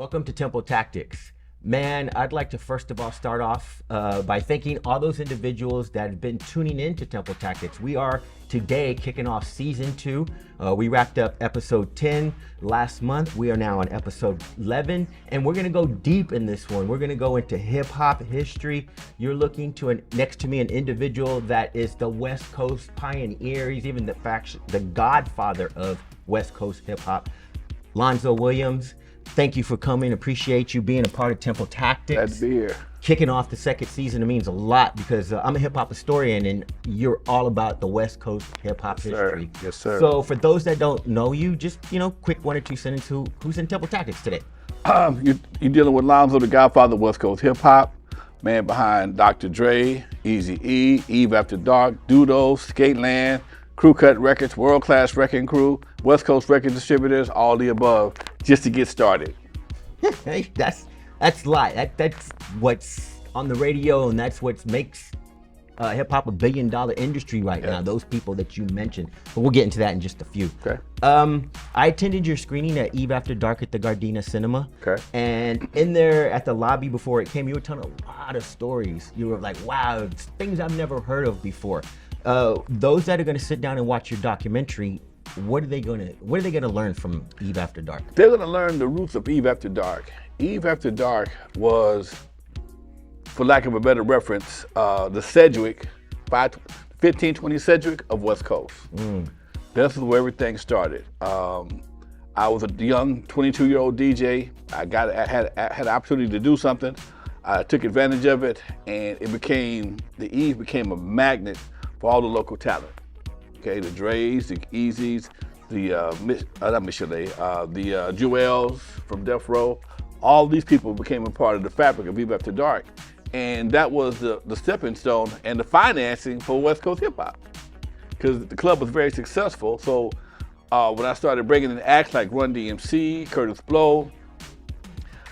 Welcome to Temple Tactics. Man, I'd like to first of all start off by thanking all those individuals that have been tuning in to Temple Tactics. We are today kicking off season 2. We wrapped up episode 10 last month. We are now on episode 11, and we're gonna go deep in this one. We're gonna go into hip hop history. You're looking to next to me an individual that is the West Coast pioneer. He's even the godfather of West Coast hip hop, Alonzo Williams. Thank you for coming. Appreciate you being a part of Temple Tactics. Glad to be here. Kicking off the second season, it means a lot because I'm a hip hop historian and you're all about the West Coast hip hop history. Yes, sir. So for those that don't know you, just, quick 1 or 2 sentences, who's in Temple Tactics today? You're dealing with Alonzo, the godfather of West Coast hip hop, man behind Dr. Dre, Eazy-E, Eve After Dark, Dudo, Skateland, Crew Cut Records, World Class Wreckin Crew, West Coast Record Distributors, all the above, just to get started. Hey, that's light. That's what's on the radio, and that's what makes hip hop a billion-dollar industry right now. Those people that you mentioned, but we'll get into that in just a few. Okay. I attended your screening at Eve After Dark at the Gardena Cinema. Okay. And in there at the lobby before it came, you were telling a lot of stories. You were like, wow, things I've never heard of before. Those that are going to sit down and watch your documentary, what are they going to learn from Eve After Dark? They're going to learn the roots of Eve After Dark. Eve After Dark was, for lack of a better reference, the Sedgwick, 1520 Sedgwick of West Coast. That's where everything started. I was a young 22-year-old DJ. I had an opportunity to do something. I took advantage of it, and the Eve became a magnet for all the local talent. Okay, the Dre's, the Eazy's, the Jewels from Death Row. All these people became a part of the fabric of Eve After Dark. And that was the stepping stone and the financing for West Coast hip hop. Because the club was very successful. So when I started bringing in acts like Run DMC, Curtis Blow,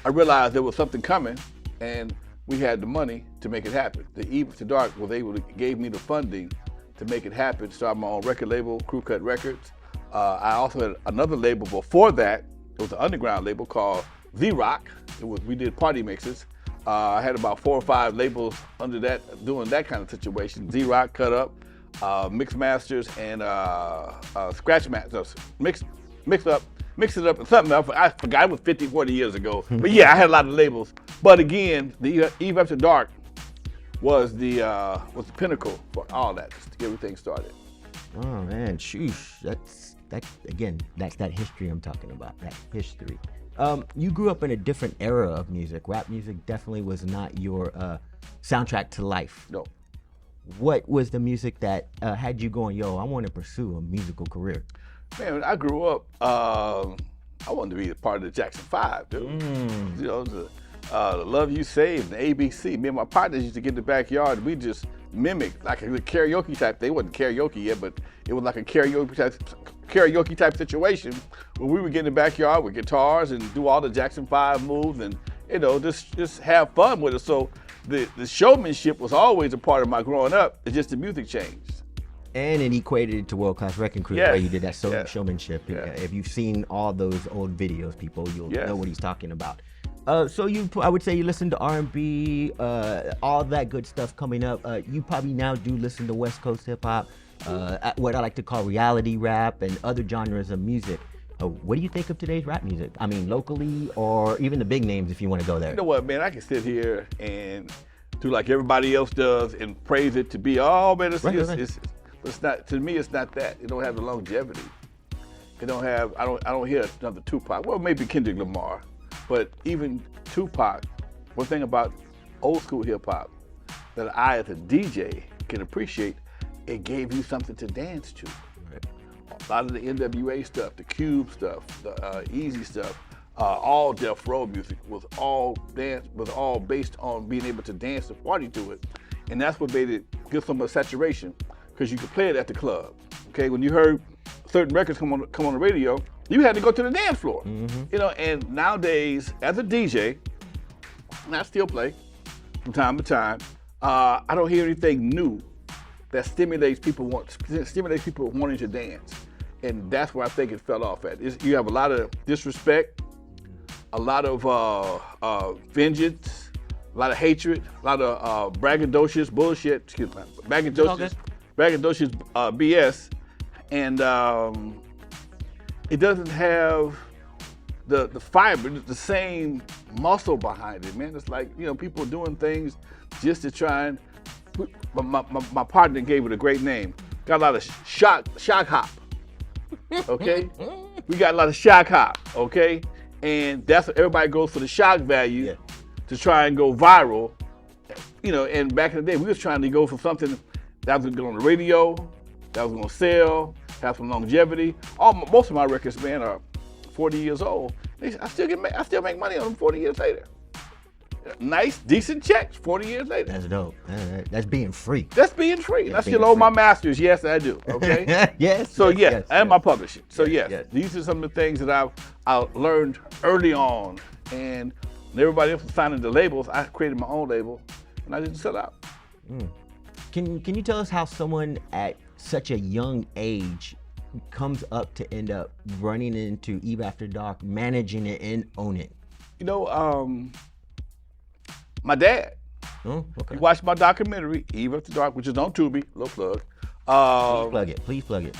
I realized there was something coming and we had the money to make it happen. The Eve After Dark gave me the funding to make it happen. Started my own record label, Crew Cut Records. I also had another label before that. It was an underground label called Z-Rock. We did party mixes. I had about 4 or 5 labels under that, doing that kind of situation. Z-Rock, Cut Up, Mix Masters, and Scratch Masters. Mix it up, and something else. I forgot, it was 50, 40 years ago. But yeah, I had a lot of labels. But again, the Eve After Dark was the pinnacle for all that, just to get everything started. Oh man, sheesh. That's that history I'm talking about, that history. You grew up in a different era of music. Rap music definitely was not your soundtrack to life. No. What was the music that had you going, yo, I want to pursue a musical career? Man, when I grew up, I wanted to be a part of the Jackson 5, dude. The Love You Saved, the ABC. Me and my partners used to get in the backyard. We just mimicked like a karaoke type. They wasn't karaoke yet, but it was like a karaoke type situation where we would get in the backyard with guitars and do all the Jackson 5 moves and just have fun with it. So the showmanship was always a part of my growing up. It's just the music changed. And it equated to World Class Wreckin Crew, where you did that showmanship. Yes. If you've seen all those old videos, people, you'll know what he's talking about. So I would say you listen to R&B, all that good stuff coming up. You probably now do listen to West Coast hip hop, what I like to call reality rap and other genres of music. What do you think of today's rap music? I mean, locally or even the big names, if you want to go there. You know what, man? I can sit here and do like everybody else does and praise it to be, oh man, it's not. To me, it's not that. It don't have the longevity. It don't have. I don't hear another Tupac. Well, maybe Kendrick Lamar. But even Tupac, one thing about old school hip hop that I as a DJ can appreciate, it gave you something to dance to. Right. A lot of the NWA stuff, the Cube stuff, the Easy stuff, all Death Row music was all based on being able to dance and party to it. And that's what made it give some saturation, because you could play it at the club. Okay, when you heard certain records come on the radio, you had to go to the dance floor. And nowadays, as a DJ, and I still play from time to time, I don't hear anything new that stimulates people wanting to dance. And that's where I think it fell off at. You have a lot of disrespect a lot of vengeance, a lot of hatred, a lot of braggadocious bullshit. Excuse me, braggadocious BS, and it doesn't have the fiber, the same muscle behind it, man. It's like, people doing things just to try and. My partner gave it a great name. Got a lot of shock hop. Okay, we got a lot of shock hop. Okay, and that's what everybody goes for, the shock value to try and go viral. And back in the day, we was trying to go for something that was going to go on the radio, that was going to sell, have some longevity. Most of my records, man, are 40 years old. I still make money on them 40 years later. Nice, decent checks 40 years later. That's dope. That's being free. That's being free. I still owe my masters. Yes, I do. Okay. Yes. So yes, and my publishing. So yes, these are some of the things that I learned early on, and when everybody else was signing the labels, I created my own label, and I didn't sell out. Can you tell us how someone at such a young age comes up to end up running into Eve After Dark, managing it and own it? My dad. Oh, okay. He watched my documentary, Eve After Dark, which is on Tubi. Little plug. Please plug it.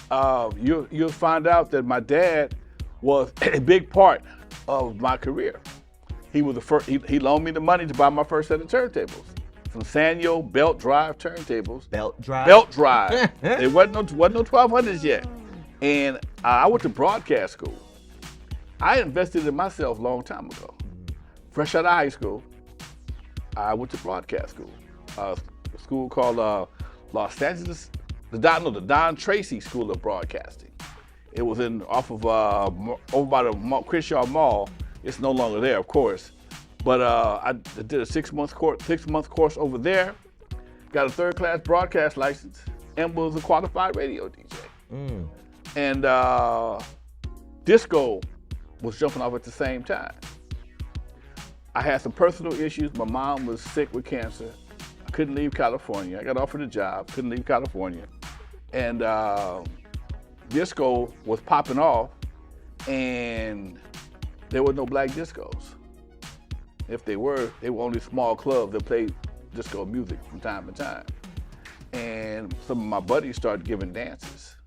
You'll find out that my dad was a big part of my career. He was the first. He loaned me the money to buy my first set of turntables, some Sanyo belt drive turntables. Belt drive. It wasn't no 1200s yet, and I went to broadcast school. I invested in myself a long time ago. Fresh out of high school, I went to broadcast school, a school called Los Angeles, the Don Tracy School of Broadcasting. It was off of over by the Crenshaw Mall. It's no longer there, of course, but I did a 6 month course over there. Got a third-class broadcast license and was a qualified radio DJ. And disco was jumping off at the same time. I had some personal issues. My mom was sick with cancer. I couldn't leave California. I got offered a job, couldn't leave California. And disco was popping off, and there were no black discos. If they were only small clubs that played disco music from time to time. And some of my buddies started giving dances.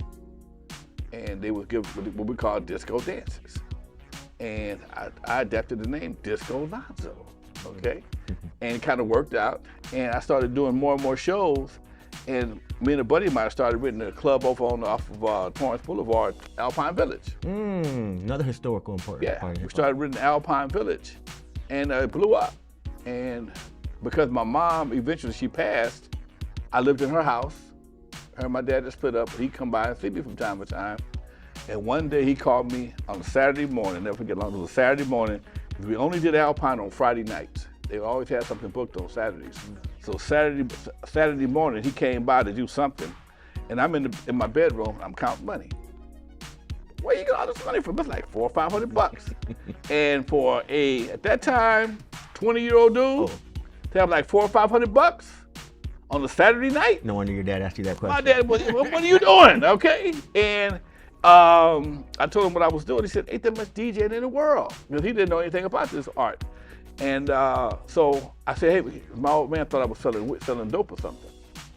And they would give what we call disco dances. And I adapted the name Disco Alonzo, okay? And it kind of worked out. And I started doing more and more shows. And me and a buddy of mine started renting a club off of Torrance Boulevard, Alpine Village. Another historical important part. We started renting Alpine Village, and it blew up. And because my mom, eventually she passed, I lived in her house. Her and my dad had split up. He'd come by and see me from time to time. And one day he called me on a Saturday morning, never forget, it was a Saturday morning. We only did Alpine on Friday nights. They always had something booked on Saturdays. So Saturday morning, he came by to do something. And I'm in my bedroom, I'm counting money. Where you get all this money from? It's like $400 or $500. And for at that time, 20-year-old dude, to have like $400 or $500 on a Saturday night. No wonder your dad asked you that question. My dad was, what are you doing? Okay. And I told him what I was doing. He said, ain't that much DJing in the world. Because he didn't know anything about this art. And so I said, hey, my old man thought I was selling dope or something.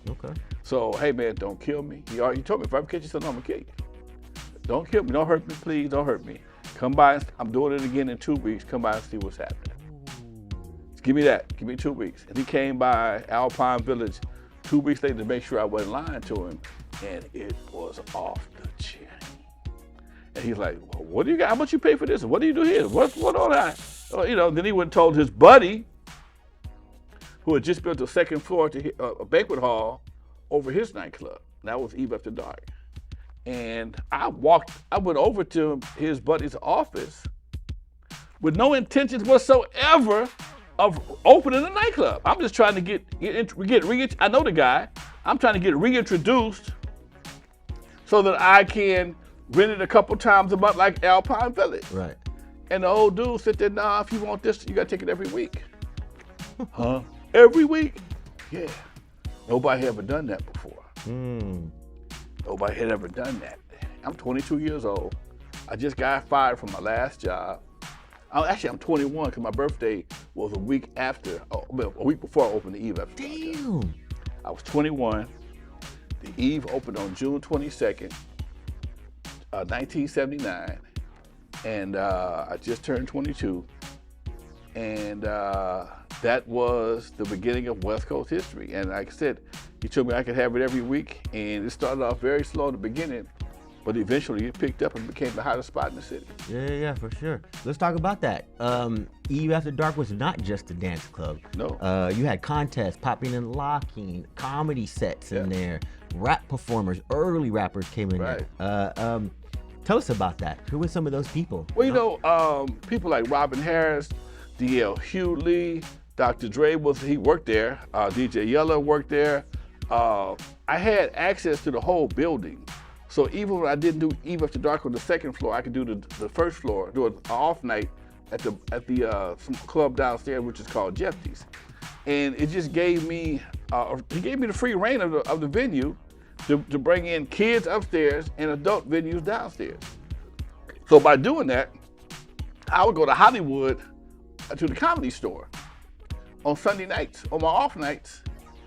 Okay. So, hey man, don't kill me. He told me, if I ever catch you something, I'm gonna kill you. Don't kill me, don't hurt me, please, don't hurt me. Come by, I'm doing it again in 2 weeks. Come by and see what's happening. Just give me that, give me 2 weeks. And he came by Alpine Village 2 weeks later to make sure I wasn't lying to him. And it was off the chain. And he's like, well, what do you got? How much you pay for this? What do you do here? What's on that? Then he went and told his buddy, who had just built a second floor to a banquet hall over his nightclub. That was Eve After Dark. And I went over to his buddy's office with no intentions whatsoever of opening a nightclub. I'm just trying to I know the guy. I'm trying to get reintroduced so that I can rent it a couple times a month like Alpine Village. Right. And the old dude said that, nah, if you want this, you gotta take it every week. Huh? Every week? Yeah. Nobody had ever done that before. Nobody had ever done that. I'm 22 years old. I just got fired from my last job. I'm 21 because my birthday was a week before I opened the Eve After Dark. Damn. I was 21. The Eve opened on June 22nd, 1979, and I just turned 22. And that was the beginning of West Coast history. And like I said, he told me I could have it every week, and it started off very slow in the beginning, but eventually it picked up and became the hottest spot in the city. Yeah, for sure. Let's talk about that. Eve After Dark was not just a dance club. No. You had contests, popping and locking, comedy sets in there, rap performers, early rappers came in Right. there. Tell us about that. Who were some of those people? Well, people like Robin Harris, D.L. Hughley, Dr. Dre he worked there. DJ Yella worked there. I had access to the whole building. So even when I didn't do Eve After Dark on the second floor, I could do the first floor, do an off night at the some club downstairs, which is called Jeffy's. And it just gave me, he gave me the free reign of the venue to bring in kids upstairs and adult venues downstairs. So by doing that, I would go to Hollywood to the Comedy Store on Sunday nights, on my off nights,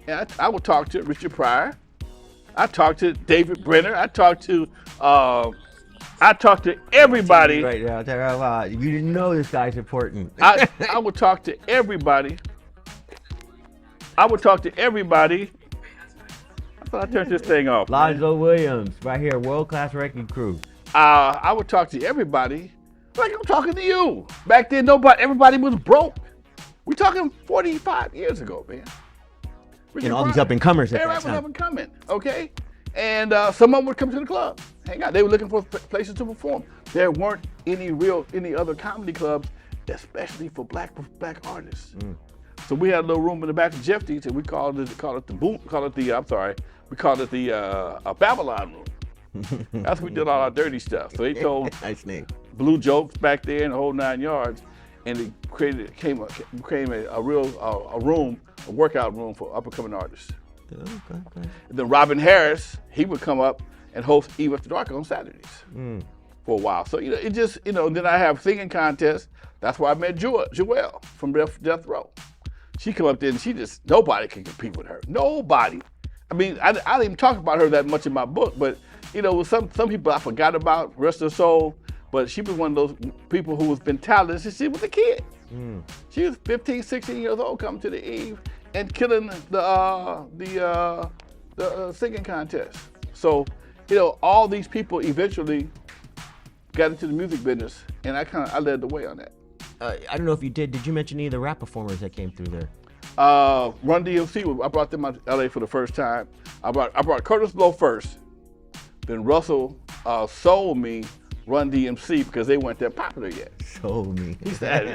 and I would talk to Richard Pryor. I talked to David Brenner. I talked to everybody. Right now, you didn't know this guy's important. I would talk to everybody. I thought I turned this thing off. Alonzo Williams, right here, world-class Wreckin crew. I would talk to everybody like I'm talking to you. Back then, everybody was broke. We're talking 45 years ago, man. And all these up-and-comers at that Everybody was time. up-and-coming, okay? And some of them would come to the club, hang out. They were looking for places to perform. There weren't any other comedy clubs, especially for black artists. So we had a little room in the back of Jeffy's, and we called it the Babylon room. That's where we did all our dirty stuff. So they told Nice name. blue jokes back there in the whole 9 yards, and it became a workout room for up-and-coming artists. Okay. And then Robin Harris, he would come up and host Eve After Dark on Saturdays for a while. So it just then I have singing contests. That's where I met Joelle from Death Row. She come up there and nobody can compete with her. Nobody. I mean, I didn't even talk about her that much in my book, but some people I forgot about, rest of the soul. But she was one of those people who has been talented since she was a kid. She was 15, 16 years old coming to the Eve and killing the singing contest. So, all these people eventually got into the music business, and I led the way on that. I don't know if you did. Did you mention any of the rap performers that came through there? Run DMC, I brought them out to LA for the first time. I brought Curtis Blow first. Then Russell sold me Run DMC because they weren't that popular yet. Sold me. He said,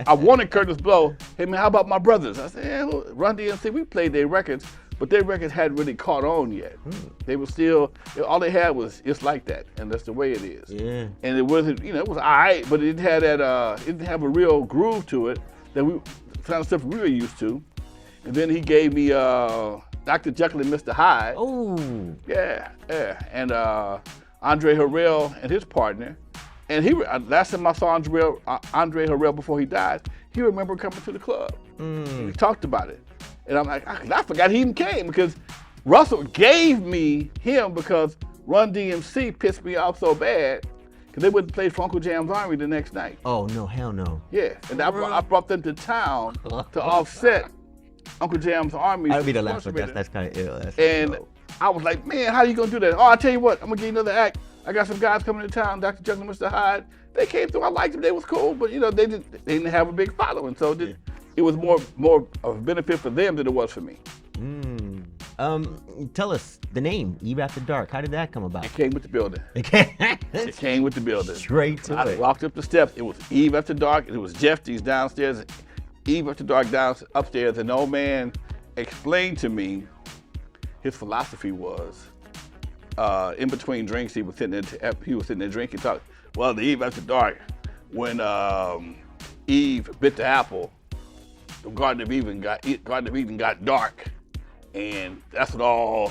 I wanted Curtis Blow. Hey man, how about my brothers? I said, Run DMC, we played their records, but their records hadn't really caught on yet. They were still, all they had was It's Like That, and that's the way it is. Yeah. And it wasn't, it was all right, but it had that, it didn't have a real groove to it that kind of stuff we were used to. And then he gave me Dr. Jekyll and Mr. Hyde. Oh. Yeah. And Andre Harrell and his partner. And last time I saw Andre Harrell before he died, he remembered coming to the club. We talked about it. And I'm like, I forgot he even came because Russell gave me him because Run DMC pissed me off so bad because they wouldn't play for Uncle Jam's Army the next night. Oh, no, hell no. Yeah, and I brought them to town to offset Uncle Jam's Army. I don't mean to laugh, but that's kind of ill. And I was like, man, how you gonna do that? Oh, I'll tell you what, I'm gonna give you another act. I got some guys coming to town, Dr. Jekyll and Mr. Hyde. They came through, I liked them, they was cool, but they didn't have a big following. So it was more of a benefit for them than it was for me. Tell us the name, Eve After Dark. How did that come about? It came with the building. It came with the building. Straight to I it. walked up the steps. It was Eve After Dark. It was Jeffy's downstairs. Eve After Dark upstairs. And the old man explained to me his philosophy was, in between drinks, he was sitting there drinking, talking. Well, the Eve After Dark, when Eve bit the apple, the Garden of Eden got dark, and that's when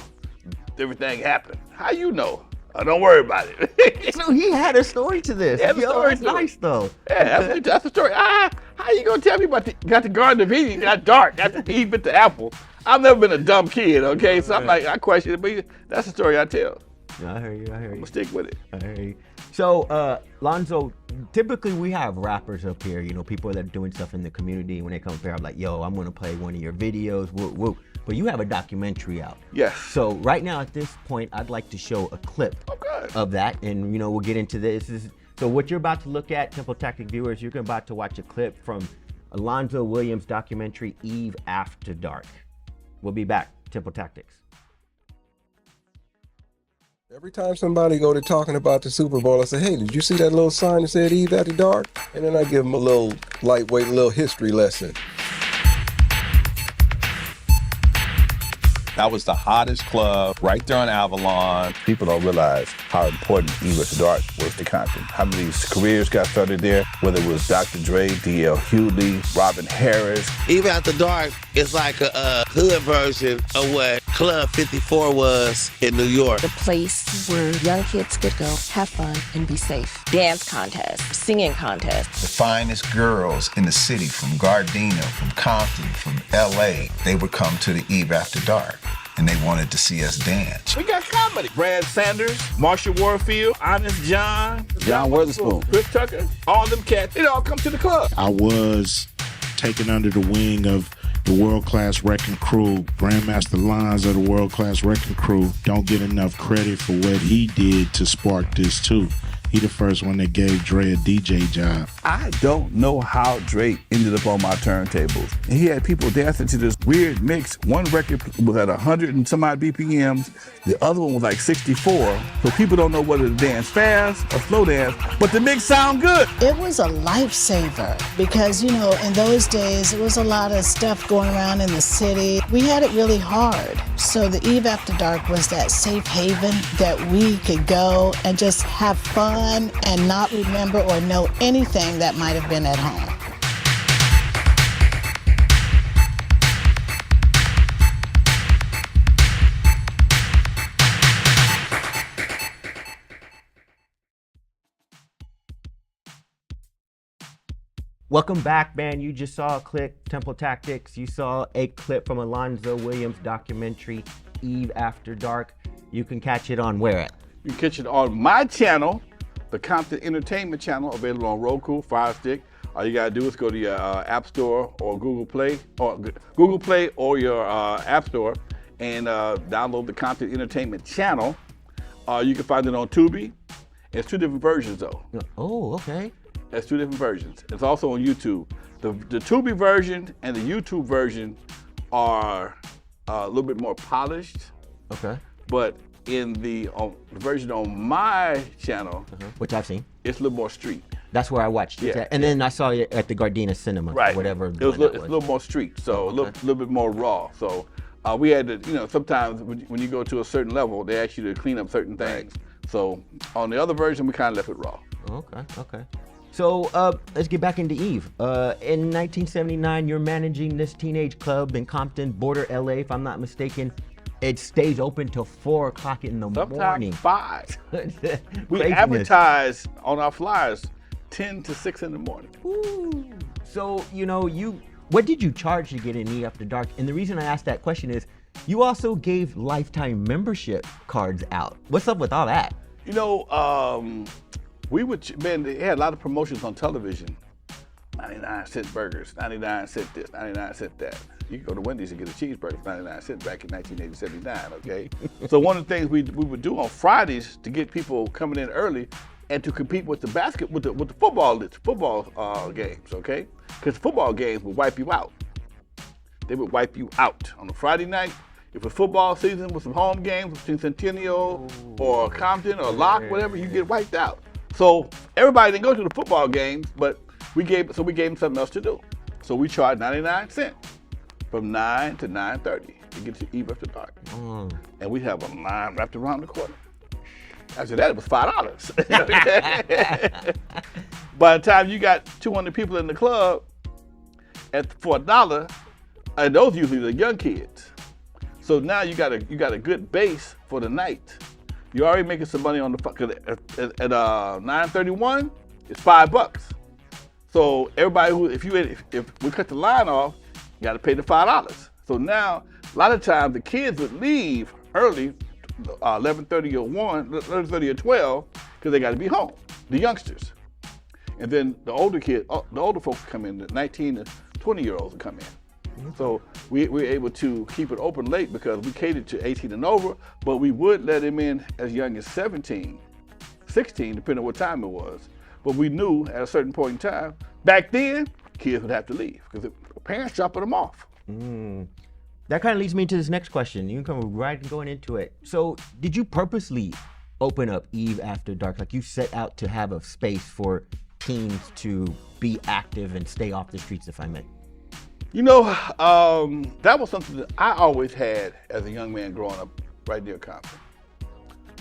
everything happened. How you know? Don't worry about it. So he had a story to this. He had a story that's to it. nice though. Yeah, that's the story. How you gonna tell me about got the Garden of Eden, got dark, got the Eve with the apple? I've never been a dumb kid, okay? So I'm like, I question it, but that's the story I tell. I hear you. I'm gonna stick with it. I hear you. So, Lonzo, typically we have rappers up here, people that are doing stuff in the community. When they come up here, I'm like, yo, I'm gonna play one of your videos, whoop, whoop. But you have a documentary out. Yes. So right now at this point, I'd like to show a clip of that, and we'll get into this. So what you're about to look at, Temple Tactic viewers, you're about to watch a clip from Alonzo Williams' documentary, Eve After Dark. We'll be back. Temple Tactics. Every time somebody go to talking about the Super Bowl, I say, hey, did you see that little sign that said Eve After Dark? And then I give them a little lightweight, little history lesson. That was the hottest club right there on Avalon. People don't realize how important Eve After Dark was to Compton. How many careers got started there, whether it was Dr. Dre, D.L. Hughley, Robin Harris. Eve After Dark is like a hood version of what Club 54 was in New York. The place where young kids could go, have fun, and be safe. Dance contests, singing contests. The finest girls in the city from Gardena, from Compton, from L.A., they would come to the Eve After Dark. And they wanted to see us dance. We got comedy. Brad Sanders, Marsha Warfield, Honest John Witherspoon, Chris Tucker, all them cats, they all come to the club. I was taken under the wing of the world-class Wreckin crew. Grandmaster Lines of the world-class Wreckin crew don't get enough credit for what he did to spark this too. He the first one that gave Dre a DJ job. I don't know how Dre ended up on my turntables. And he had people dancing to this weird mix. One record was at 100 and some odd BPMs. The other one was like 64. So people don't know whether to dance fast or slow dance, but the mix sound good. It was a lifesaver because, in those days, there was a lot of stuff going around in the city. We had it really hard. So the Eve After Dark was that safe haven that we could go and just have fun and not remember or know anything that might have been at home. Welcome back, man. You just saw a clip, Temple Tactics. You saw a clip from Alonzo Williams' documentary, Eve After Dark. You can catch it on where at? You can catch it on my channel, the Compton Entertainment channel, available on Roku, Fire Stick. All you gotta do is go to your App Store or Google Play or your App Store and download the Compton Entertainment channel. You can find it on Tubi. It's two different versions though. Oh, okay. It's two different versions. It's also on YouTube. The Tubi version and the YouTube version are a little bit more polished. Okay. But in the version on my channel, which I've seen, it's a little more street. That's where I watched it. Yeah. And then I saw it at the Gardena Cinema, Right. or whatever. It's a little more street, so a little bit more raw. So we had to, sometimes when you go to a certain level, they ask you to clean up certain things. Right. So on the other version, we kind of left it raw. Okay. So let's get back into Eve. In 1979, you're managing this teenage club in Compton, border LA, if I'm not mistaken. It stays open till 4 o'clock in the morning. Sometimes 5. We advertise on our flyers 10 to 6 in the morning. Ooh. So, what did you charge to get in Eve After Dark? And the reason I asked that question is you also gave lifetime membership cards out. What's up with all that? They had a lot of promotions on television. 99-cent burgers, 99-cent this, 99-cent that. You can go to Wendy's and get a cheeseburger for 99 cents back in 1979, okay? So one of the things we would do on Fridays to get people coming in early and to compete with the football games, okay? Because football games would wipe you out. They would wipe you out on a Friday night. If it's football season with some home games between Centennial or Compton or Locke, whatever, you get wiped out. So everybody didn't go to the football games, but we gave them something else to do. So we charged 99 cents from 9 to 9:30 to get to Eve After Dark. And we have a line wrapped around the corner. After that, it was $5. By the time you got 200 people in the club for $1, and those usually the young kids. So now you got a good base for the night. you're already making some money on the cause at 9:31, it's $5. So everybody if we cut the line off, you got to pay the $5. So now a lot of times the kids would leave early, 11:30 or 11:30 or 12, because they got to be home. The youngsters, and then the older folks come in. The 19 to 20-year-olds will come in. So we're able to keep it open late because we catered to 18 and over, but we would let them in as young as 17, 16, depending on what time it was. But we knew at a certain point in time, back then, kids would have to leave because the parents dropping them off. That kind of leads me into this next question. You can come right going into it. So did you purposely open up Eve After Dark? Like you set out to have a space for teens to be active and stay off the streets, if I may? You know, that was something that I always had as a young man growing up right near Compton.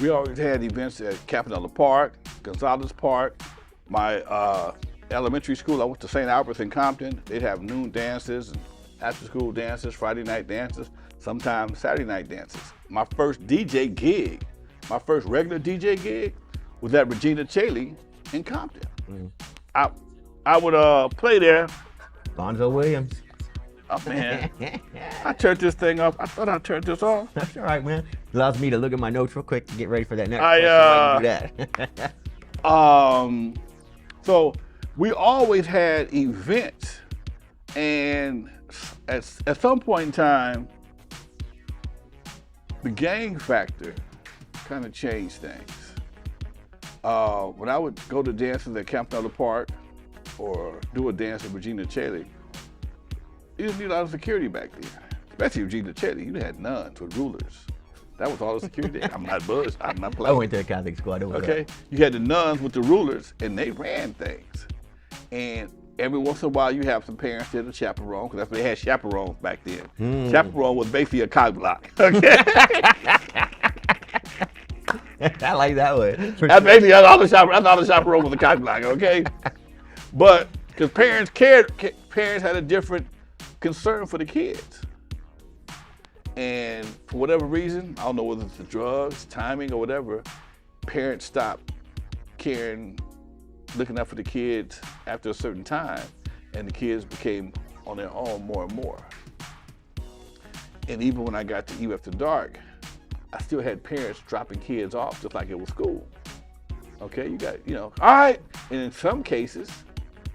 We always had events at Campanella Park, Gonzalez Park. My elementary school, I went to St. Albert's in Compton. They'd have noon dances, and after school dances, Friday night dances, sometimes Saturday night dances. My first DJ gig, my first regular DJ gig was at Regina Chaley in Compton. I would play there. Alonzo Williams. Oh man, I turned this thing off. I thought I turned this off. That's all right, man. Allows me to look at my notes real quick to get ready for that next question. So we always had events, and at some point in time, the gang factor kind of changed things. When I would go to dances at Campanella Park or do a dance at Regina Chaley, you didn't need a lot of security back then. Especially Regina Chaley, you had nuns with rulers. That was all the security. I'm not buzzed. I'm not playing. I went to a Catholic school. I know what okay, you had the nuns with the rulers, and they ran things. And every once in a while, you have some parents that are chaperone, because that's what they had chaperones back then. Chaperone was basically a cock block. Okay. I like that one. That's basically all the chaperone was a cock block. Okay, but because parents cared, parents had a different concern for the kids. And for whatever reason, I don't know whether it's the drugs, timing, or whatever, parents stopped caring, looking out for the kids after a certain time, and the kids became on their own more and more. And even when I got to Eve After Dark, I still had parents dropping kids off just like it was school. Okay, you got, all right. And in some cases,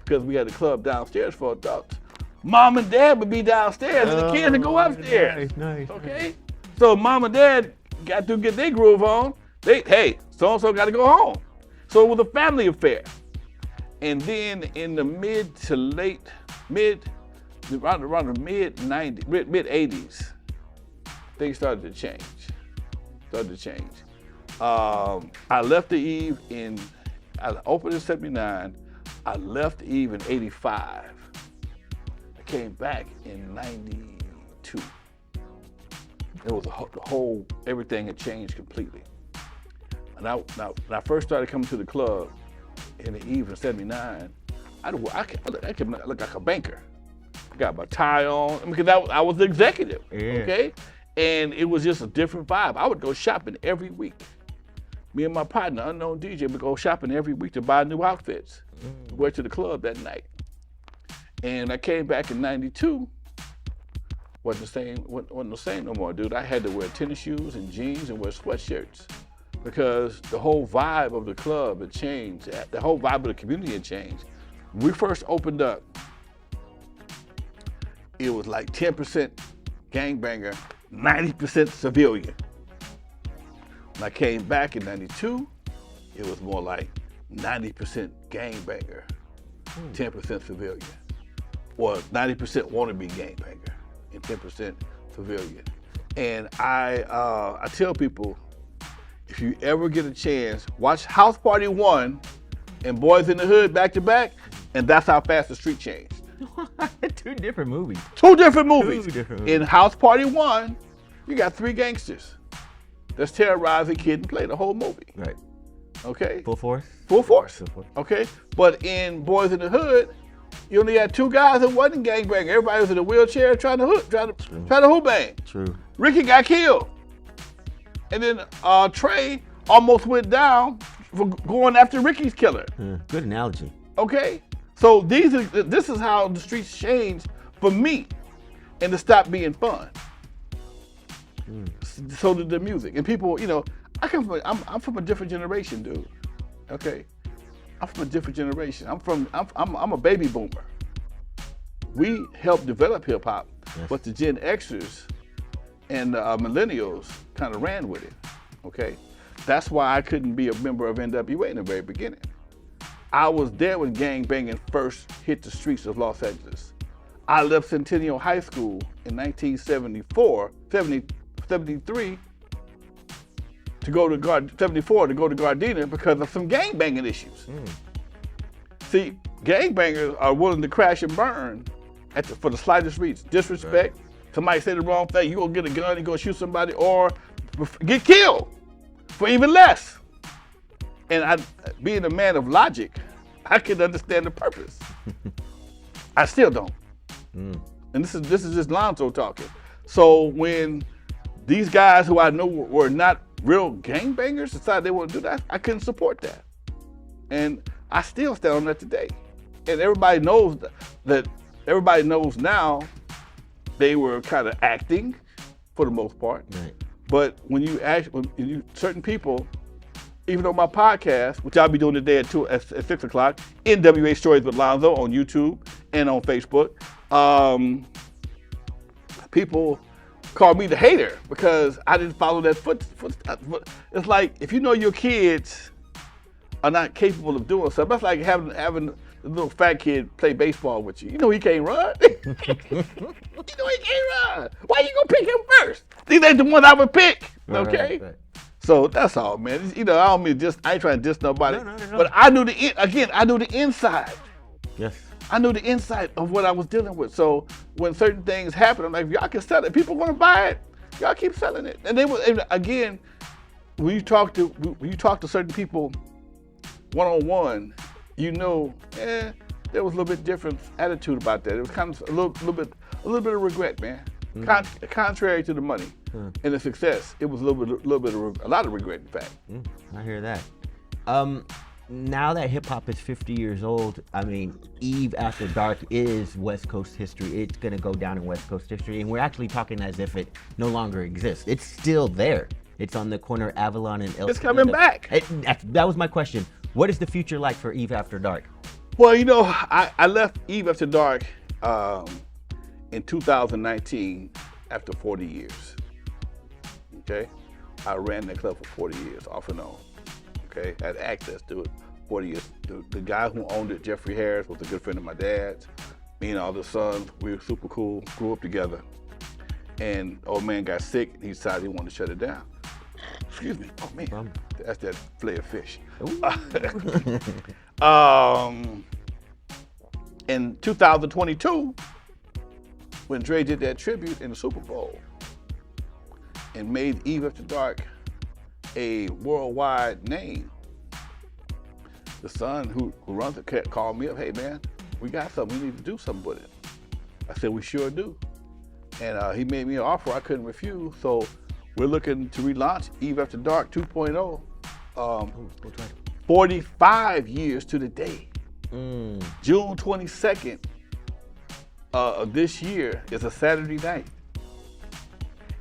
because we had a club downstairs for adults, mom and dad would be downstairs and the kids would go upstairs. Nice. Okay? So mom and dad got to get their groove on. Hey, so-and-so got to go home. So it was a family affair. And then in the mid 80s, things started to change. I left the Eve I opened in 79. I left Eve in 85. Came back in 92. It was everything had changed completely. And when I first started coming to the club in the Eve in 79, I could look like a banker. I got my tie on, because I was the executive, okay? And it was just a different vibe. I would go shopping every week. Me and my partner, unknown DJ, would go shopping every week to buy new outfits, to wear to the club that night. And I came back in 92, wasn't the same no more, dude. I had to wear tennis shoes and jeans and wear sweatshirts because the whole vibe of the club had changed. The whole vibe of the community had changed. When we first opened up, it was like 10% gangbanger, 90% civilian. When I came back in 92, it was more like 90% gangbanger, 10% civilian. Or 90% wannabe gangbanger and 10% civilian. And I tell people, if you ever get a chance, watch House Party 1 and Boys in the Hood back to back, and that's how fast the street changed. Two different movies. In House Party 1, you got 3 gangsters that's terrorizing kid and play the whole movie. Right. Okay? Full force? Full force. Okay? But in Boys in the Hood, you only had 2 guys that wasn't gangbanging. Everybody was in a wheelchair trying to hoop bang. True. Ricky got killed. And then Trey almost went down for going after Ricky's killer. Good analogy. Okay, so this is how the streets changed for me, and to stop being fun. So did the music and people. I'm from a different generation, dude. Okay, I'm from a different generation. I'm a baby boomer. We helped develop hip hop, but the Gen Xers and millennials kind of ran with it. Okay, that's why I couldn't be a member of NWA in the very beginning. I was there when gangbanging first hit the streets of Los Angeles. I left Centennial High School in 1973 to go to 74 to go to Gardena because of some gangbanging issues. See, gangbangers are willing to crash and burn for the slightest reason. Disrespect, somebody say the wrong thing, you gonna get a gun, you gonna shoot somebody, or get killed for even less. And being a man of logic, I can understand the purpose. I still don't. And this is just Alonzo talking. So when these guys who I know were not real gangbangers decided they want to do that, I couldn't support that. And I still stand on that today. And everybody knows that everybody knows now they were kind of acting for the most part. Right. But when certain people, even on my podcast, which I'll be doing today at 6 o'clock, NWA Stories with Alonzo on YouTube and on Facebook, people call me the hater because I didn't follow that footsteps. It's like, if you know your kids are not capable of doing something, that's like having the little fat kid play baseball with you. You know he can't run. You know he can't run. Why you gonna pick him first? Think that's the one I would pick, okay? Right. So that's all, man. I don't mean I ain't trying to diss nobody. No. But I knew I knew the inside. Yes. I knew the inside of what I was dealing with. So when certain things happen, I'm like, if y'all can sell it, people want to buy it, y'all keep selling it. And again, when you talk to certain people one-on-one, you know, there was a little bit different attitude about that. It was kind of a little bit of regret, man. Contrary to the money and the success, it was a lot of regret, in fact. I hear that. Now that hip hop is 50 years old, I mean, Eve After Dark is West Coast history. It's gonna go down in West Coast history, and we're actually talking as if it no longer exists. It's still there. It's on the corner of Avalon and El. It's coming back. That was my question. What is the future like for Eve After Dark? Well, I left Eve After Dark in 2019 after 40 years. Okay, I ran that club for 40 years, off and on. Okay, had access to it 40 years. The guy who owned it, Jeffrey Harris, was a good friend of my dad's. Me and all the sons, we were super cool, grew up together. And old man got sick, and he decided he wanted to shut it down. Excuse me, oh man, that's that fillet of fish. In 2022, when Dre did that tribute in the Super Bowl and made Eve After Dark a worldwide name, the son who runs it called me up, hey man, we got something, we need to do something with it. I said, we sure do. And he made me an offer I couldn't refuse, so we're looking to relaunch Eve After Dark 2.0. 45 years to the day. June 22nd of this year is a Saturday night.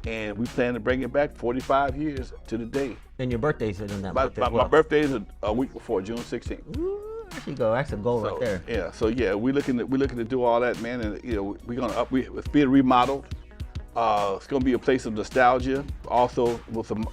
And we plan to bring it back 45 years to the day. And your birthday's in that month. My birthday is a week before, June 16th. Ooh, there you go. That's a goal right there. Yeah. So yeah, we're looking to do all that, man. And we're gonna it's being remodeled. It's gonna be a place of nostalgia. Also with some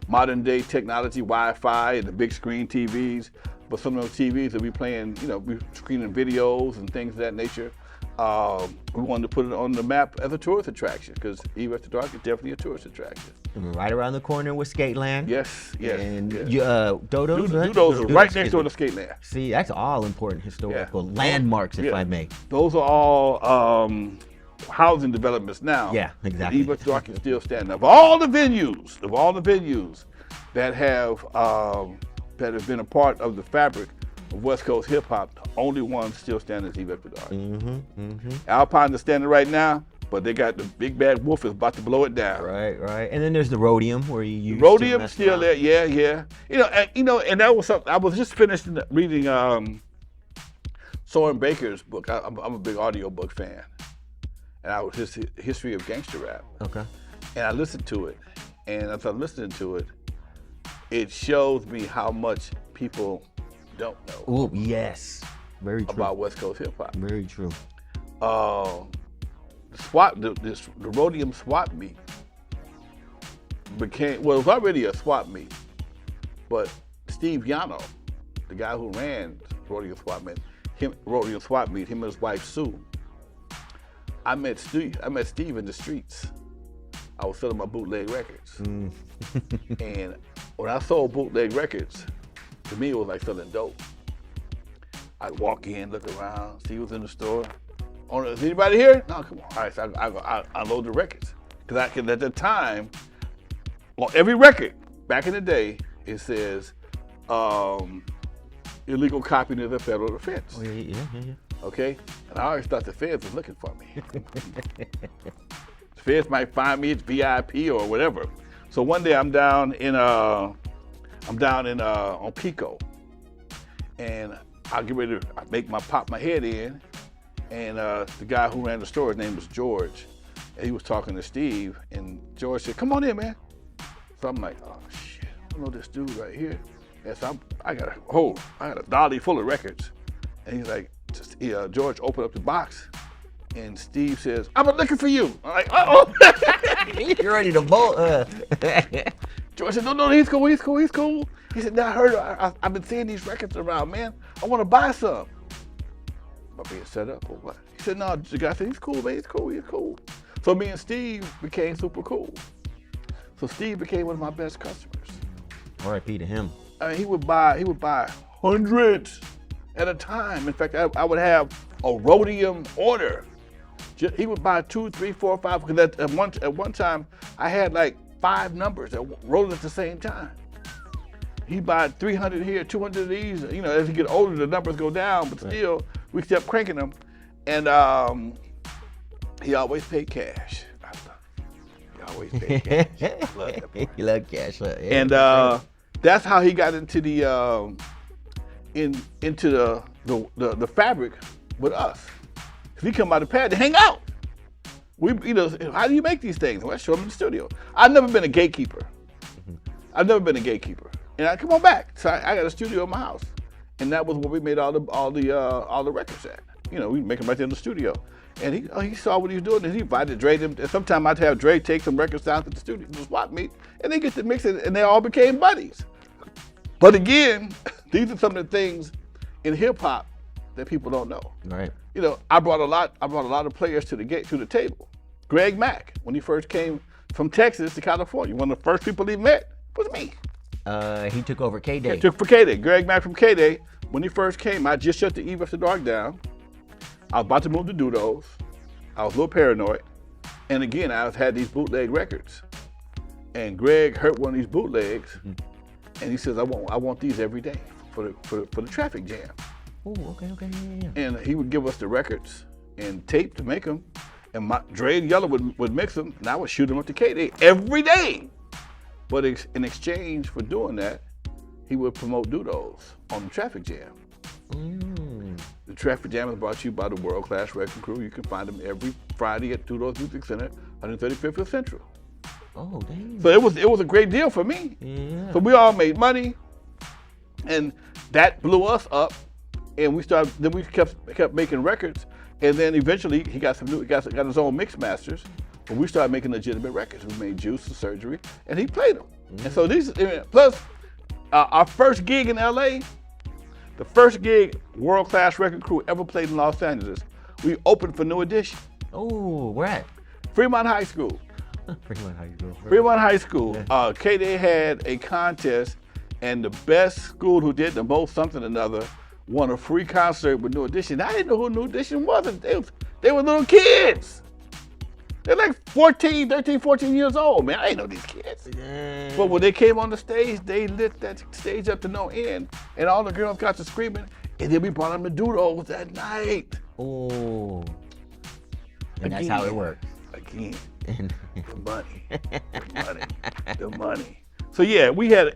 modern day technology, Wi-Fi and the big screen TVs. But some of those TVs that we playing, we're screening videos and things of that nature. We wanted to put it on the map as a tourist attraction because Eve After Dark is definitely a tourist attraction. And right around the corner with Skateland. Yes. And yes. Dodo's, right? Dodo's are right next door to Skateland. See, that's all important historical landmarks, if I may. Those are all housing developments now. Yeah, exactly. Eve After Dark is still standing. Of all the venues that have been a part of the fabric of West Coast hip hop, the only one still standing is Eve After Dark. Alpine is standing right now, but they got the big bad wolf is about to blow it down. Right. And then there's the rhodium where you use Rhodium still there, yeah. And that was something. I was just finished reading Soren Baker's book. I'm a big audiobook fan, and I was his history of gangster rap. Okay. And I listened to it, and as I'm listening to it, it shows me how much people don't know. Oh yes, very true. About West Coast hip hop. Very true. The Rhodium swap meet it was already a swap meet, but Steve Yano, the guy who ran Rhodium swap meet, him and his wife Sue. I met Steve in the streets. I was selling my bootleg records, and when I sold bootleg records, to me it was like selling dope. I'd walk in, look around, see who's in the store. Oh, is anybody here? No, come on. All right, so I load the records. Because at the time, on every record, back in the day, it says, illegal copying is a federal offense. Oh, yeah. Okay? And I always thought the feds was looking for me. The feds might find me, it's VIP or whatever. So one day I'm down on Pico. And I get ready to pop my head in. And the guy who ran the store, his name was George, and he was talking to Steve, and George said, "Come on in, man." So I'm like, "Oh shit, I don't know this dude right here." And so I got a dolly full of records, and he's like, George opened up the box, and Steve says, "I've been looking for you." I'm like, "Uh oh." You're ready to bolt. George said, "No, he's cool. He said, "Now I heard, I've been seeing these records around, man. I want to buy some." Am I being set up or what? He said, "No." The guy said, "He's cool, man. He's cool." So me and Steve became super cool. So Steve became one of my best customers. R.I.P. to him. I mean, he would buy hundreds at a time. In fact, I would have a Rhodium order. He would buy 2, 3, 4, 5. Because at one time, I had like 5 numbers that rolled at the same time. He'd buy 300 here, 200 of these. You know, as you get older, the numbers go down, but still, we kept cranking them. And he always paid cash. He always paid cash. Love that part. You love cash. Yeah, and that's how he got into the the fabric with us. Cause he come out of the pad to hang out. How do you make these things? Well, I show him in the studio. I've never been a gatekeeper. And I come on back. So I got a studio in my house, and that was where we made all the records at. You know, we make them right there in the studio. And he saw what he was doing, and he invited Dre. And sometimes I'd have Dre take some records down to the studio, to swap meet, and they get to mix it, and they all became buddies. But again, these are some of the things in hip hop that people don't know. Right. You know, I brought a lot of players to the table. Greg Mack, when he first came from Texas to California, one of the first people he met was me. He took over K-Day. He took for K-Day. Greg Mack from K-Day. When he first came, I just shut the Eve After Dark down. I was about to move to Dudos. I was a little paranoid. And again, I had these bootleg records. And Greg heard one of these bootlegs, and he says, I want these every day for the traffic jam. Oh, okay, yeah. And he would give us the records and tape to make them. And Dre and Yellow would mix them, and I would shoot them up to K-Day every day. But in exchange for doing that, he would promote Dudos on the traffic jam. The traffic jam is brought to you by the World Class Wreckin Crew. You can find them every Friday at Dudos Music Center, 135th and Central. Oh, damn. So it was a great deal for me. Yeah. So we all made money, and that blew us up. And we kept making records, and then eventually he got his own mix masters. But we started making legitimate records. We made Juice and Surgery, and he played them. And so plus our first gig in LA, the first gig World Class Wreckin Crew ever played in Los Angeles, we opened for New Edition. Oh, where at? Fremont High School. Fremont High School. Yeah. K-Day had a contest, and the best school who did the most something or another won a free concert with New Edition. I didn't know who New Edition was. They were little kids. They're like 13, 14 years old, man. I didn't know these kids. Yeah. But when they came on the stage, they lit that stage up to no end, and all the girls got to screaming, and then we brought them to Dudos that night. Oh. And that's how it works. again. And The money. So yeah, we had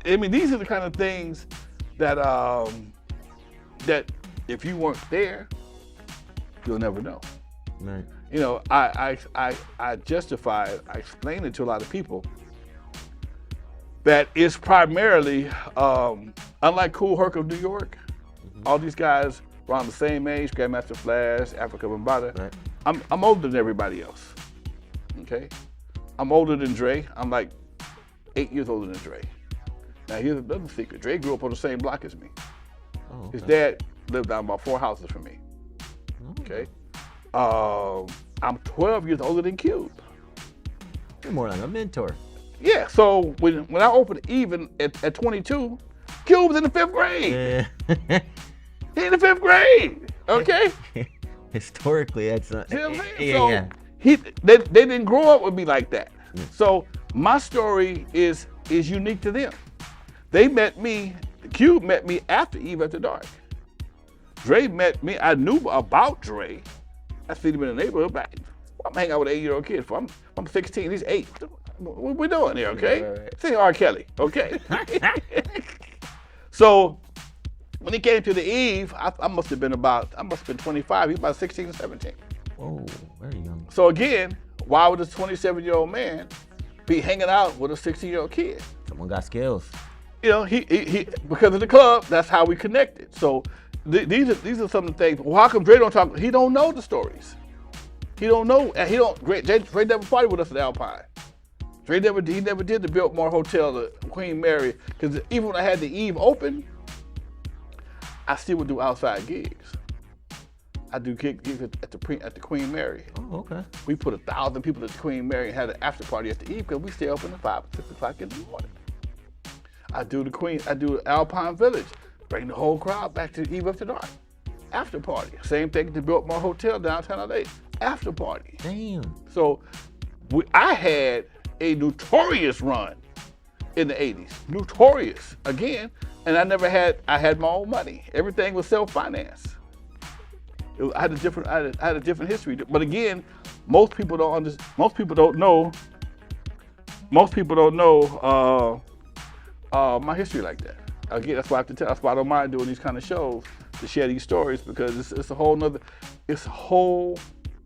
I mean, these are the kind of things that that if you weren't there, you'll never know. right. You know, I justify it, I explain it to a lot of people that it's primarily, unlike Cool Herc of New York, all these guys around the same age, Grandmaster Flash, Africa Bambaataa. Right. I'm older than everybody else. Okay, I'm older than Dre. I'm like 8 years older than Dre. Now here's another secret. Dre grew up on the same block as me. Oh, His okay. dad lived down about 4 houses from me. Okay. I'm 12 years older than Cube. You're more like a mentor. Yeah, so when I opened Even at 22, Cube was in the 5th grade. Yeah. He in the 5th grade. Okay. Historically, that's not. See what I'm saying? Yeah, So yeah. they didn't grow up with me like that. So my story is unique to them. They met me, Cube met me after Eve After Dark. Dre met me, I knew about Dre. I seen him in the neighborhood back. I'm hanging out with an 8-year-old kid. I'm 16, he's 8. What we doing here, okay? Right. Sing R. Kelly, okay? So when he came to the Eve, I must have been 25, he was about 16 or 17. Oh, very young. So again, why would this 27-year-old man be hanging out with a 16-year-old kid? Someone got skills. You know, he because of the club, that's how we connected. So these are some of the things. Well, how come Dre don't talk? He don't know the stories. He don't know. Dre never partied with us at Alpine. He never did the Biltmore Hotel, the Queen Mary, because even when I had the Eve open, I still would do outside gigs. I do gigs at the Queen Mary. Oh, okay. We put 1,000 people at the Queen Mary and had an after party at the Eve because we stay open at 5 or 6 o'clock in the morning. I do Alpine Village, bring the whole crowd back to Eve After Dark. After party. Same thing at the Biltmore Hotel downtown LA. After party. Damn. So I had a notorious run in the 80s. Notorious. Again, and I had my own money. Everything was self-financed. I had a different history. But again, most people don't know my history like that. Again, that's why I have to tell. That's why I don't mind doing these kind of shows to share these stories, because it's a whole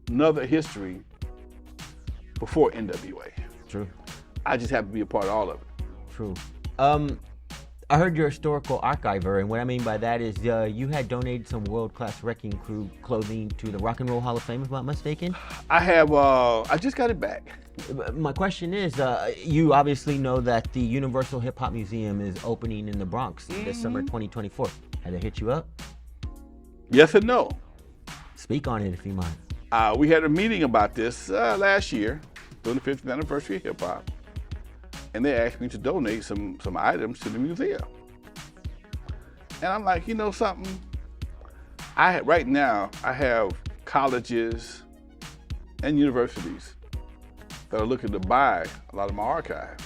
nother history before NWA. True. I just happen to be a part of all of it. True. I heard you're a historical archiver, and what I mean by that is you had donated some world-class Wrecking Crew clothing to the Rock and Roll Hall of Fame, if I'm not mistaken. I have. I just got it back. My question is, you obviously know that the Universal Hip Hop Museum is opening in the Bronx this summer 2024. Had they hit you up? Yes and no. Speak on it if you mind. We had a meeting about this last year, during the 50th anniversary of hip hop, and they asked me to donate some items to the museum. And I'm like, you know something? Right now I have colleges and universities that are looking to buy a lot of my archives.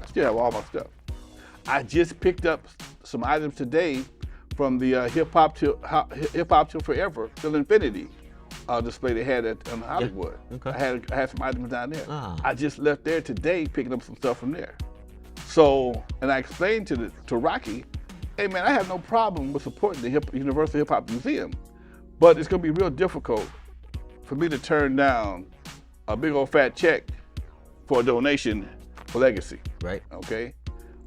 I still have all my stuff. I just picked up some items today from the Hip Hop Till Forever, Till Infinity display they had in Hollywood. Yeah. Okay. I had some items down there. Ah. I just left there today picking up some stuff from there. So, and I explained to Rocky, hey man, I have no problem with supporting the Universal Hip Hop Museum, but it's gonna be real difficult for me to turn down a big old fat check for a donation for legacy. Right. Okay.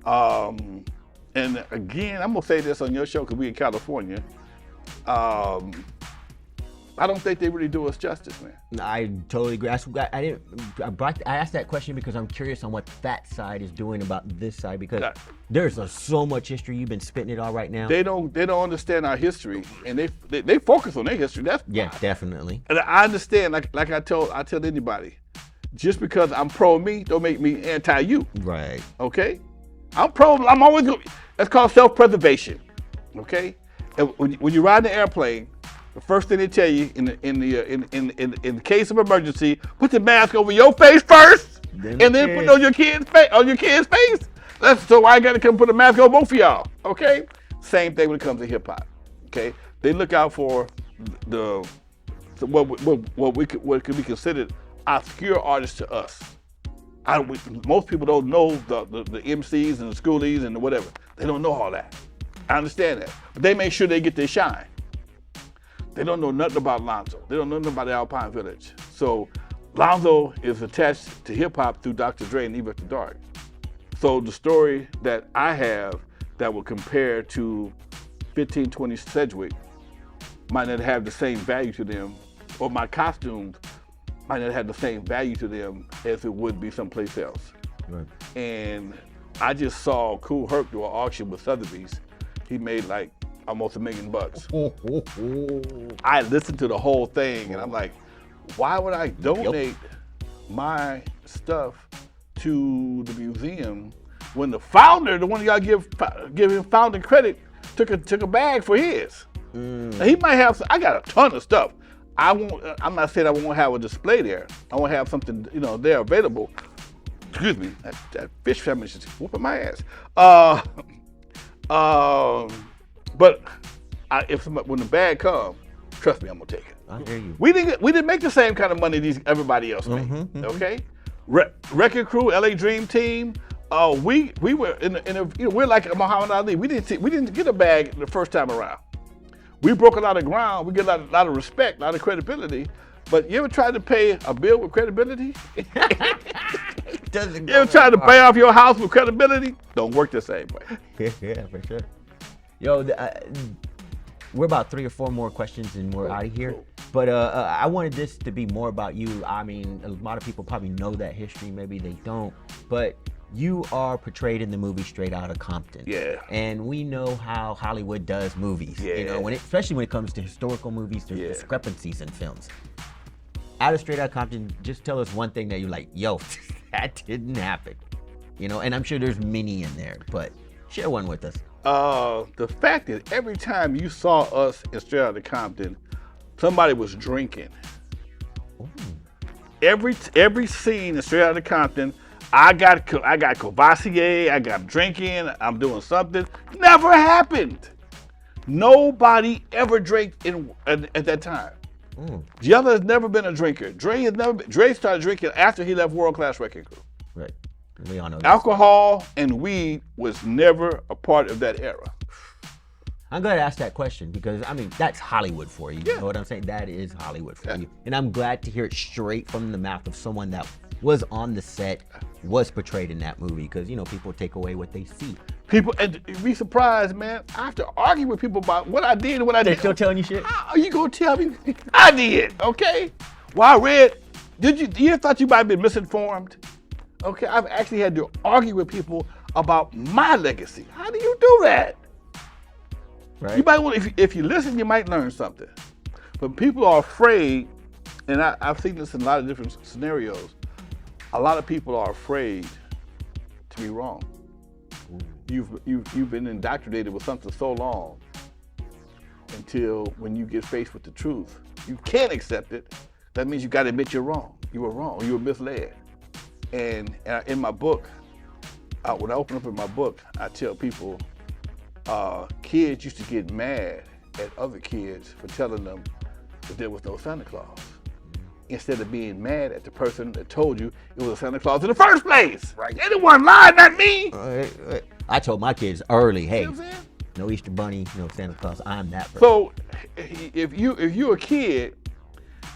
And again, I'm gonna say this on your show because we in California. I don't think they really do us justice, man. I totally agree. I asked that question because I'm curious on what that side is doing about this side, because there's so much history. You've been spitting it all right now. They don't understand our history, and they focus on their history. That's definitely. And I understand, like I tell anybody, just because I'm pro me, don't make me anti you. Right. Okay. I'm always going. That's called self-preservation. Okay. And when you ride the airplane, the first thing they tell you in the case of emergency, put the mask over your face first, and then put it on your kid's face. That's so I got to come put a mask on both of y'all. Okay. Same thing when it comes to hip hop. Okay. They look out for what could be considered obscure artists to us. Most people don't know the MCs and the schoolies and the whatever. They don't know all that. I understand that. But they make sure they get their shine. They don't know nothing about Alonzo. They don't know nothing about the Alpine Village. So Alonzo is attached to hip hop through Dr. Dre and Eve After Dark. So the story that I have that will compare to 1520 Sedgwick might not have the same value to them, or my costumes might not have the same value to them as it would be someplace else. Right. And I just saw Kool Herc do an auction with Sotheby's. He made like almost $1 million. I listened to the whole thing and I'm like, why would I donate my stuff to the museum when the founder, the one y'all give him founding credit, took a bag for his? Now, he might have. I got a ton of stuff. I'm not saying I won't have a display there. I won't have something, there available. Excuse me, that fish family is whooping my ass. But when the bag comes, trust me, I'm gonna take it. I hear you. We didn't make the same kind of money everybody else made. Okay, Wreckin Crew, LA Dream Team. We were we're like Muhammad Ali. We didn't get a bag the first time around. We broke a lot of ground. We get a lot of respect, a lot of credibility. But you ever tried to pay a bill with credibility? You ever tried to pay off your house with credibility? Don't work the same way. Yeah, for sure. Yo, we're about 3 or 4 more questions and we're out of here. But I wanted this to be more about you. I mean, a lot of people probably know that history, maybe they don't. But you are portrayed in the movie Straight Outta Compton. Yeah. And we know how Hollywood does movies. Yeah. Especially when it comes to historical movies, there's discrepancies in films. Out of Straight Outta Compton, just tell us one thing that you're like, yo, that didn't happen. And I'm sure there's many in there, but share one with us. The fact that every time you saw us in Straight Outta Compton, somebody was drinking. Ooh. Every scene in Straight Outta Compton, I got Courvoisier, I got drinking, I'm doing something. Never happened. Nobody ever drank at that time. Giella has never been a drinker. Dre started drinking after he left World Class Wreckin Crew. Right. We all know that. Alcohol and weed was never a part of that era. I'm glad to ask that question because, that's Hollywood for you. Yeah. You know what I'm saying? That is Hollywood for you. And I'm glad to hear it straight from the mouth of someone that was on the set, was portrayed in that movie because, people take away what they see. People, and you'd be surprised, man. I have to argue with people about what I did and what I did. They're still telling you shit? How are you going to tell me I did, okay? Well, I read, you thought you might have been misinformed? Okay, I've actually had to argue with people about my legacy. How do you do that? Right. You might want, if you listen, you might learn something. But people are afraid, and I've seen this in a lot of different scenarios. A lot of people are afraid to be wrong. You've been indoctrinated with something so long until when you get faced with the truth, you can't accept it. That means you got to admit you're wrong. You were wrong. You were misled. And in my book, when I open up in my book, I tell people, kids used to get mad at other kids for telling them that there was no Santa Claus, instead of being mad at the person that told you it was a Santa Claus in the first place. Right. Anyone lied, not me. I told my kids early, hey, no Easter Bunny, no Santa Claus. I'm that person. So if you're a kid,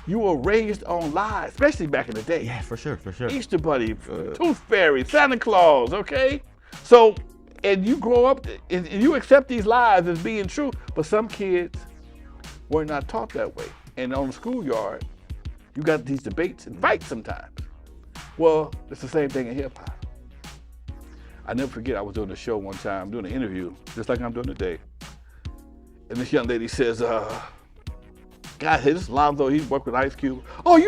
you were raised on lies, especially back in the day. Yeah, for sure. Easter Bunny, Tooth Fairy, Santa Claus, okay? So, and you grow up and you accept these lies as being true, but some kids were not taught that way. And on the schoolyard, you got these debates and fights sometimes. Well, it's the same thing in hip hop. I never forget, I was doing a show one time, doing an interview, just like I'm doing today. And this young lady says, God, this is Alonzo, he worked with Ice Cube. Oh,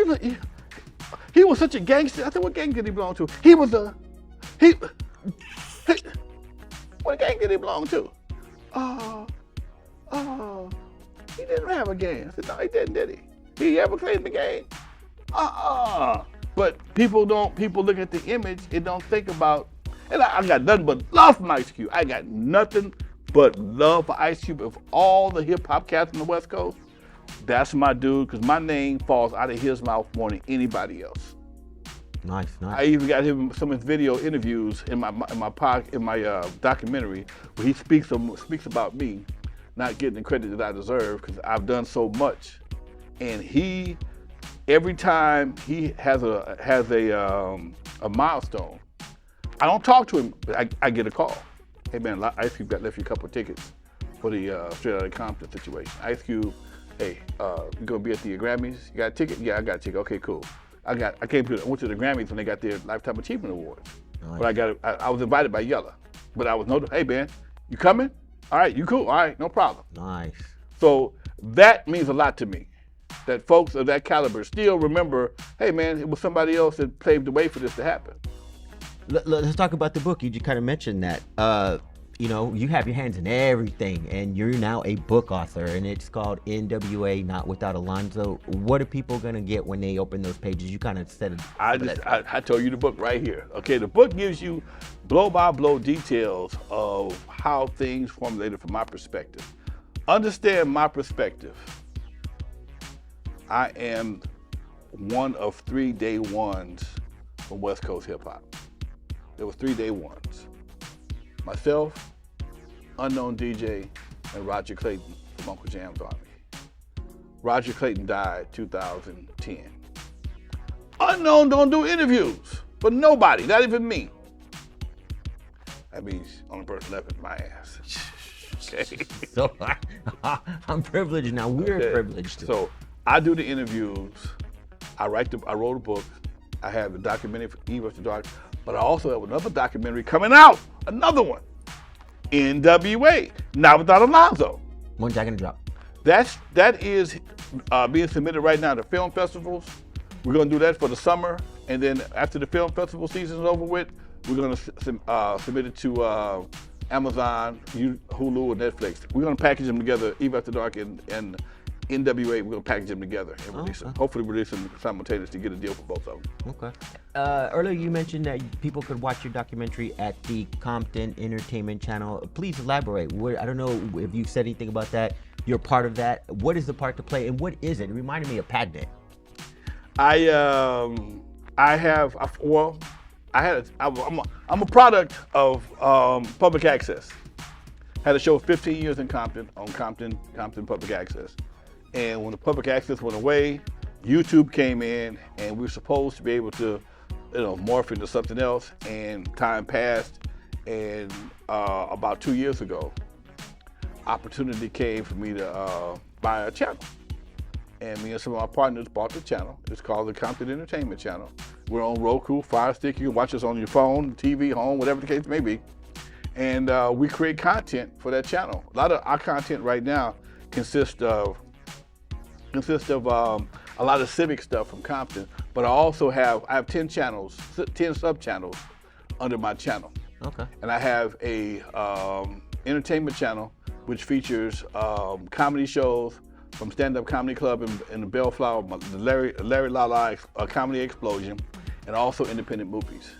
he was such a gangster. I said, what gang did he belong to? What gang did he belong to? He didn't have a gang. I said, no, he didn't, did he? He ever claimed the gang? But people look at the image and don't think about, and I got nothing but love from Ice Cube. I got nothing but love for Ice Cube. Of all the hip hop cats on the West Coast, That's my dude, because my name falls out of his mouth more than anybody else. Nice. I even got him some of his video interviews in my documentary where he speaks about me not getting the credit that I deserve because I've done so much. And every time he has a milestone, I don't talk to him, but I get a call. Hey man, Ice Cube left you a couple of tickets for the Straight Outta Compton situation. Ice Cube, hey, you gonna be at the Grammys? You got a ticket? Yeah, I got a ticket. Okay, cool. I went to the Grammys when they got their Lifetime Achievement Awards. Nice. But I was invited by Yella. But I was hey man, you coming? All right, you cool? All right, no problem. Nice. So that means a lot to me. That folks of that caliber still remember, hey man, it was somebody else that paved the way for this to happen. Let's talk about the book. You just kind of mentioned that. You have your hands in everything, and you're now a book author, and it's called NWA Not Without Alonzo. What are people gonna get when they open those pages? You kind of said it. I told you the book right here. Okay, the book gives you blow-by-blow details of how things formulated from my perspective. Understand my perspective. I am one of 3 day ones from West Coast hip hop. There was 3 day ones. Myself, Unknown DJ, and Roger Clayton from Uncle Jam's Army. Roger Clayton died 2010. Unknown don't do interviews for nobody, not even me. That means only person left is my ass. Okay. So I'm privileged now. We're privileged. So I do the interviews. I wrote a book. I have a documentary for Eve After Dark, but I also have another documentary coming out. Another one. NWA, Not Without Alonzo. When's that gonna drop? That is being submitted right now to film festivals. We're gonna do that for the summer, and then after the film festival season is over with, we're gonna submit it to Amazon, Hulu, and Netflix. We're gonna package them together, Eve After Dark and NWA. We're gonna package them together and release them. Hopefully release them simultaneously to get a deal for both of them. Okay. Earlier you mentioned that people could watch your documentary at the Compton Entertainment Channel. Please elaborate. I don't know if you said anything about that. You're part of that. What is the part to play, and what is it? It reminded me of Padnet. I'm a product of public access. Had a show 15 years in Compton on Compton Public Access. And when the public access went away, YouTube came in, and we were supposed to be able to, morph into something else. And time passed, and about 2 years ago, opportunity came for me to buy a channel. And me and some of my partners bought the channel. It's called the Compton Entertainment Channel. We're on Roku, Fire Stick. You can watch us on your phone, TV, home, whatever the case may be. And we create content for that channel. A lot of our content right now consists of a lot of civic stuff from Compton, but I have 10 channels, 10 sub-channels under my channel. Okay. And I have a entertainment channel which features comedy shows from Stand Up Comedy Club in the Bellflower, the Larry Lala Comedy Explosion, and also independent movies.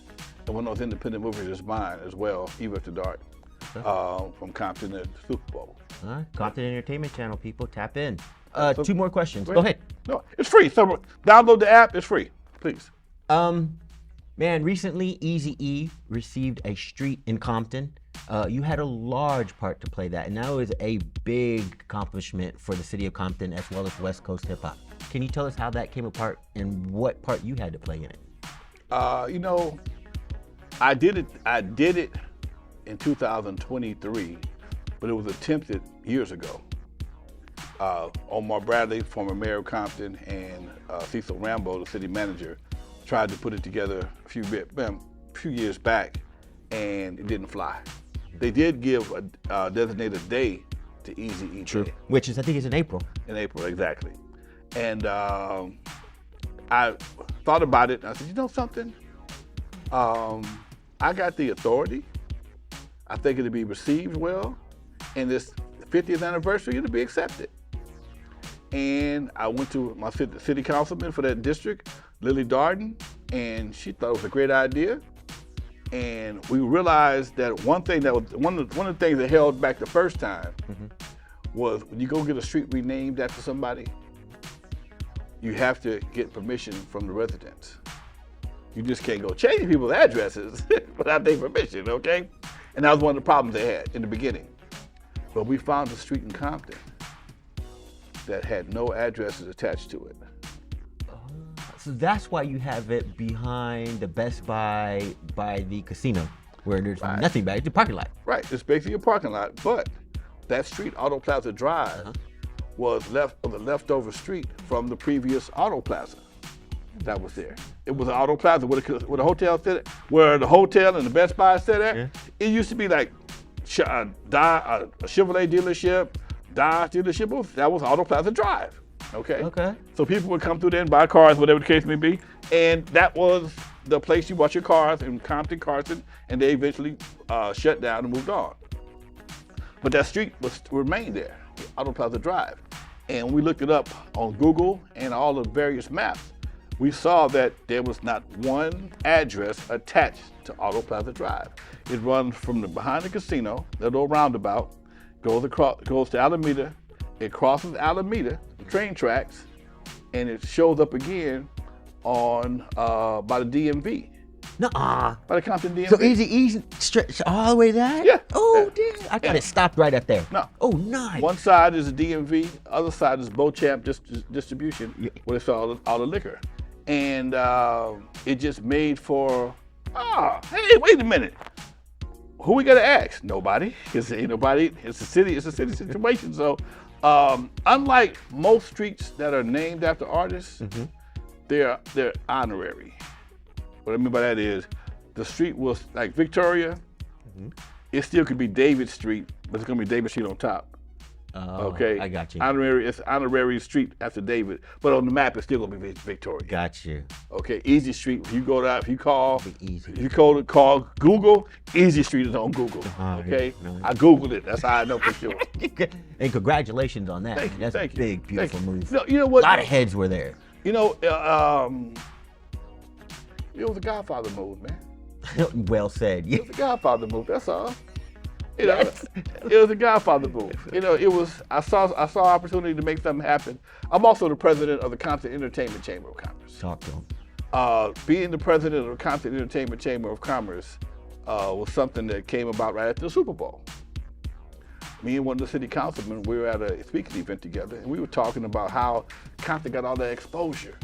And one of those independent movies is mine as well, Eve After Dark, from Compton at the Super Bowl. All right, Compton Entertainment Channel, people, tap in. 2 more questions. Go ahead. No, it's free. So download the app. It's free. Please. Man, recently Eazy-E received a street in Compton. You had a large part to play that, and that was a big accomplishment for the city of Compton as well as West Coast hip hop. Can you tell us how that came apart and what part you had to play in it? I did it in 2023, but it was attempted years ago. Omar Bradley, former mayor of Compton, and Cecil Rambo, the city manager, tried to put it together a few years back, and it didn't fly. They did give a designated day to Eazy-E. True. Which is, I think, is in April. In April, exactly. And I thought about it, and I said, you know something? I got the authority. I think it'll be received well, and this 50th anniversary, it'll be accepted. And I went to my city councilman for that district, Lily Darden, and she thought it was a great idea. And we realized that one of the things that held back the first time was when you go get a street renamed after somebody, you have to get permission from the residents. You just can't go change people's addresses without their permission, okay? And that was one of the problems they had in the beginning. But we found a street in Compton that had no addresses attached to it. So that's why you have it behind the Best Buy by the casino, where there's nothing back. It's a parking lot. Right, it's basically a parking lot, but that street, Auto Plaza Drive, was the leftover street from the previous Auto Plaza that was there. It was an Auto Plaza where the hotel sit, where the hotel and the Best Buy sit at. Yeah. It used to be like a Chevrolet dealership, Dodge dealership. That was Auto Plaza Drive. Okay. So people would come through there and buy cars, whatever the case may be, and that was the place you bought your cars in Compton, Carson, and they eventually shut down and moved on. But that street remained there, Auto Plaza Drive. And we looked it up on Google and all the various maps. We saw that there was not one address attached to Auto Plaza Drive. It runs from behind the casino, that little roundabout, goes to Alameda, it crosses Alameda, the train tracks, and it shows up again on by the DMV. Nuh-uh. By the Compton DMV. So easy stretch all the way there? Yeah. Oh, damn. I thought it stopped right up there. No. Oh, nice. One side is the DMV, other side is Beauchamp Distribution, where it's all the liquor. And it just made for, hey, wait a minute. Who we gotta ask? Nobody, because ain't nobody. It's a city situation. So unlike most streets that are named after artists, they're honorary. What I mean by that is, the street was like Victoria, it still could be David Street, but it's gonna be David Street on top. Okay, I got you. It's honorary street after David, but on the map it's still gonna be Victoria. Got you. Okay, Easy Street. If you go there, if you call call Google, Easy Street is on Google. Okay, I Googled it. That's how I know for sure. And congratulations on that. That's a big, beautiful move. No, you know what? A lot of heads were there. You know, it was a Godfather move, man. Well said. It was a Godfather move. That's all. You know, it was a Godfather move. You know, I saw opportunity to make something happen. I'm also the president of the Compton Entertainment Chamber of Commerce. Talk to him. Being the president of the Compton Entertainment Chamber of Commerce was something that came about right after the Super Bowl. Me and one of the city councilmen, we were at a speaking event together, and we were talking about how Compton got all that exposure,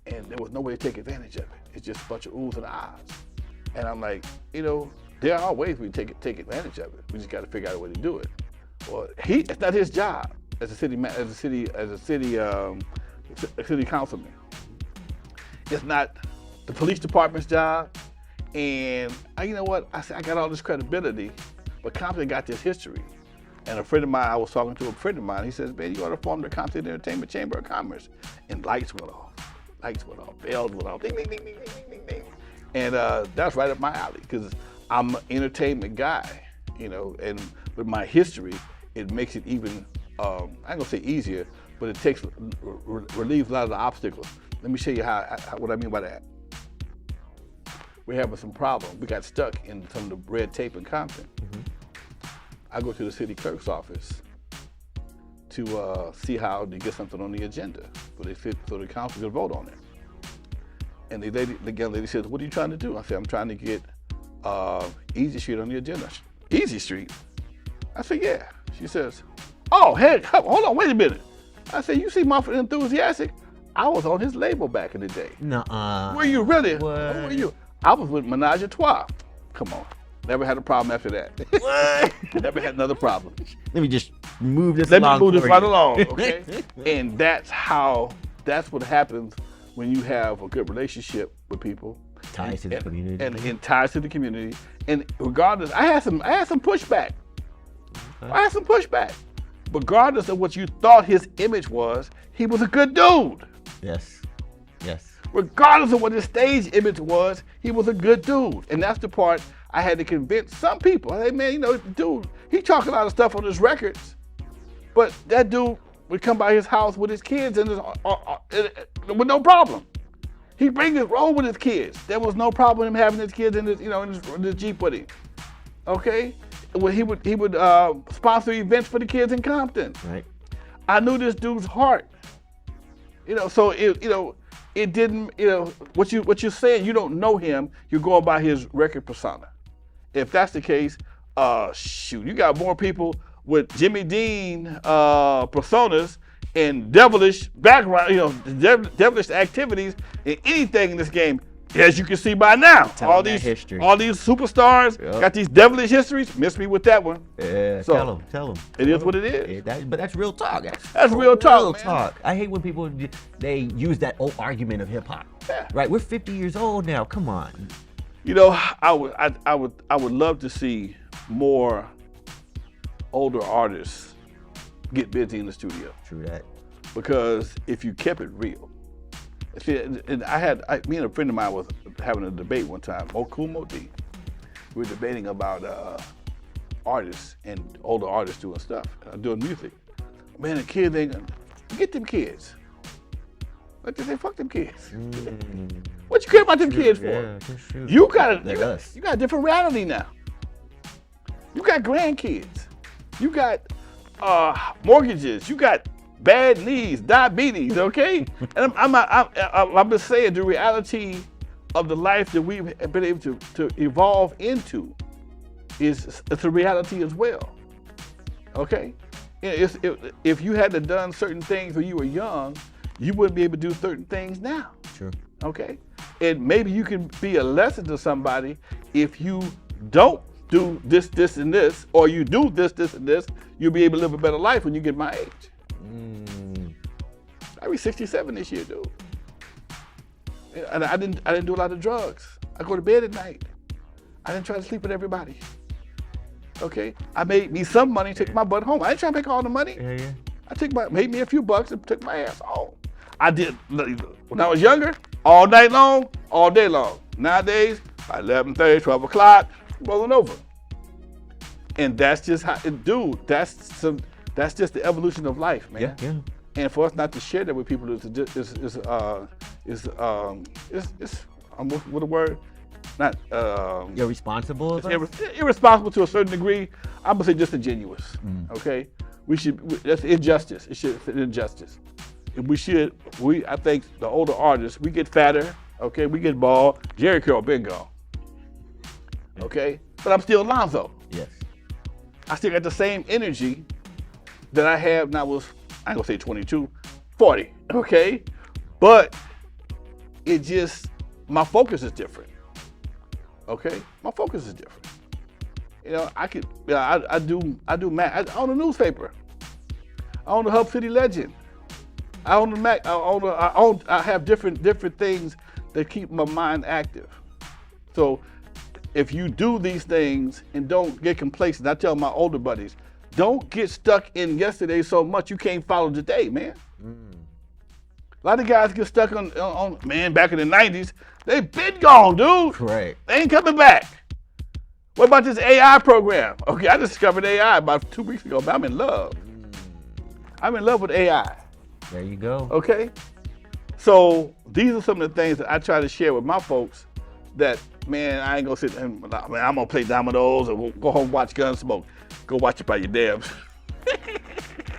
and there was no way to take advantage of it. It's just a bunch of oohs and ahs. And I'm like, you know, there are ways we take advantage of it. We just got to figure out a way to do it. Well, it's not his job as a city councilman. It's not the police department's job. And you know what? I said, I got all this credibility, but Compton got this history. And a friend of mine, I was talking to a friend of mine, he says, man, you ought to form the Compton Entertainment Chamber of Commerce. And lights went off, bells went off, ding, ding, ding, ding, ding, ding, ding. And that's right up my alley, because I'm an entertainment guy, you know, and with my history, it makes it even, I ain't gonna say easier, but it relieves a lot of the obstacles. Let me show you what I mean by that. We're having some problems. We got stuck in some of the red tape in Compton. I go to the city clerk's office to see how to get something on the agenda so the council can vote on it. And the young lady says, what are you trying to do? I said, I'm trying to get Easy Street on the agenda. Easy Street? I said, yeah. She says, oh, hey, hold on, wait a minute. I said, you see Mumford Enthusiastic? I was on his label back in the day. Nuh-uh. Were you really? What? Who were you? I was with Menage a Trois. Come on. Never had a problem after that. What? Never had another problem. Let me just move this Let along. me move this for right you. along, okay? And that's what happens when you have a good relationship with people. Ties to the community. And ties to the community. And regardless, I had some pushback. I had some pushback. Regardless of what you thought his image was, he was a good dude. Yes. Yes. Regardless of what his stage image was, he was a good dude. And that's the part I had to convince some people. Hey man, you know, dude, he talked a lot of stuff on his records, but that dude would come by his house with his kids and with no problem. He bring his roll with his kids. There was no problem with him having his kids in his Jeep with him. Okay? when he would sponsor events for the kids in Compton. Right. I knew this dude's heart. So it didn't. What you're saying, you don't know him. You're going by his record persona. If that's the case, shoot, you got more people with Jimmy Dean personas and devilish background, devilish activities in anything in this game. As you can see by now, all these superstars got these devilish histories. Miss me with that one. Yeah, so, tell them. It is what it is. But that's real talk. That's real talk. Real talk. I hate when people they use that old argument of hip hop. Yeah. Right, we're 50 years old now. Come on. I would love to see more older artists get busy in the studio. True that. Because if you kept it real. See, and me and a friend of mine was having a debate one time, Mo D. We were debating about artists and older artists doing stuff, doing music. Man, the kids ain't gonna get them kids. Like they say, fuck them kids. What you care about them kids for? Yeah, you got a different reality now. You got grandkids. You got mortgages. You got bad knees, diabetes, okay? And I'm just saying the reality of the life that we've been able to evolve into it's a reality as well, okay? If you had done certain things when you were young, you wouldn't be able to do certain things now. Sure. Okay? And maybe you can be a lesson to somebody if you don't do this, and this, or you do this, and this, you'll be able to live a better life when you get my age. I'll be 67 this year, dude. And I didn't do a lot of drugs. I go to bed at night. I didn't try to sleep with everybody. Okay? I made me some money, took my butt home. I didn't try to make all the money. Yeah. I made me a few bucks and took my ass home. I did, when I was younger, all night long, all day long. Nowadays, 11:30, 12 o'clock, rolling over. And that's just how, dude, that's just the evolution of life, man. Yeah. And for us not to share that with people is what a word? Not irresponsible. It's irresponsible to a certain degree. I'm gonna say disingenuous. Okay, that's injustice. It's injustice. I think the older artists, we get fatter. Okay, we get bald. Jerry Curl been gone. Okay, but I'm still Alonzo. Yes. I still got the same energy that I have now. I ain't gonna say 22, 40, okay? But my focus is different, okay? My focus is different. I do Mac. I own a newspaper. I own the Hub City Legend. I own the Mac. I have different things that keep my mind active. So if you do these things and don't get complacent, I tell my older buddies, don't get stuck in yesterday so much you can't follow today, man. A lot of guys get stuck on man, back in the 90s, they been gone, dude. Correct. They ain't coming back. What about this AI program? Okay, I discovered AI about 2 weeks ago, but I'm in love. I'm in love with AI. There you go. Okay? So these are some of the things that I try to share with my folks that, man, I ain't gonna sit and, man, I'm gonna play dominoes or go home and watch Gunsmoke. Go watch it by your dams.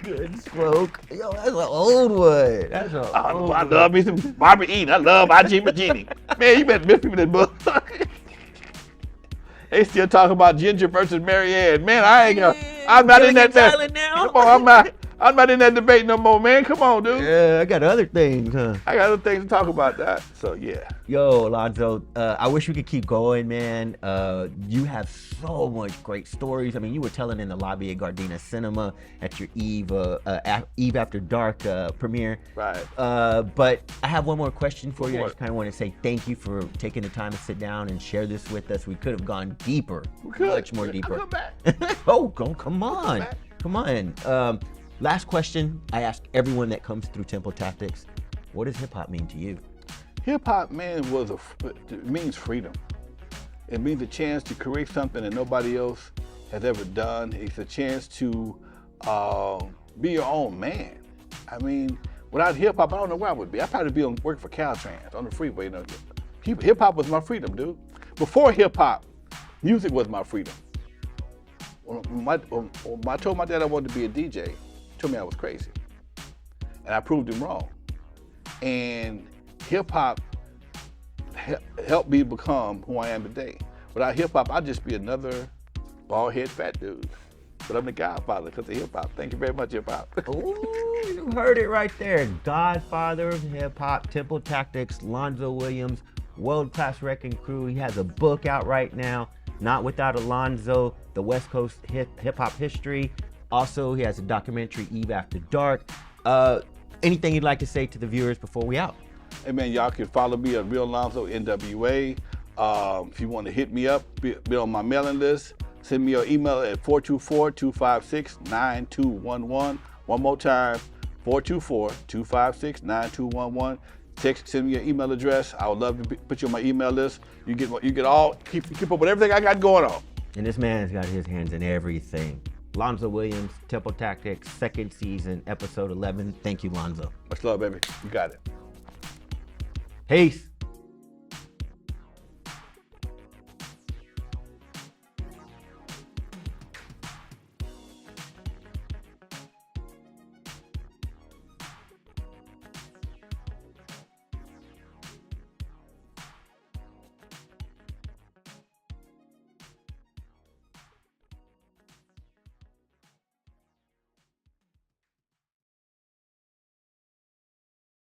Good smoke. Yo, that's an old one. I love me some Barbara Eden. I love I.G. Magini. Man, you better miss people in book. They still talk about Ginger versus Mary Ann. Man, I'm not in that mess. Come on, I'm not in that debate no more, man. Come on, dude. Yeah, I got other things, huh? I got other things to talk about that. So, yeah. Yo, Alonzo, I wish we could keep going, man. You have so much great stories. I mean, you were telling in the lobby at Gardena Cinema at your Eve After Dark premiere. Right. But I have one more question for you. I just kind of want to say thank you for taking the time to sit down and share this with us. We could have gone deeper, much more deeper. I'll come back. Come on. Come on. Last question I ask everyone that comes through Temple Tactics. What does hip hop mean to you? Hip hop, man, it means freedom. It means a chance to create something that nobody else has ever done. It's a chance to be your own man. I mean, without hip hop, I don't know where I would be. I'd probably be working for Caltrans on the freeway. You know, hip hop was my freedom, dude. Before hip hop, music was my freedom. when I told my dad I wanted to be a DJ, he told me I was crazy. And I proved him wrong. And hip hop helped me become who I am today. Without hip hop, I'd just be another bald head fat dude. But I'm the godfather because of hip hop. Thank you very much, hip hop. Ooh, you heard it right there. Godfather of hip hop, Temple Tactics, Alonzo Williams, World Class Wreckin' Crew. He has a book out right now, Not Without Alonzo, the West Coast hip hop history. Also, he has a documentary, Eve After Dark. Anything you'd like to say to the viewers before we out? Hey man, y'all can follow me at Real Alonzo NWA. If you want to hit me up, be on my mailing list. Send me your email at 424-256-9211. One more time, 424-256-9211. Send me your email address. I would love to put you on my email list. You get keep up with everything I got going on. And this man's got his hands in everything. Alonzo Williams, Temple Tactics, 2nd season, episode 11. Thank you, Alonzo. Much love, baby. You got it. Peace.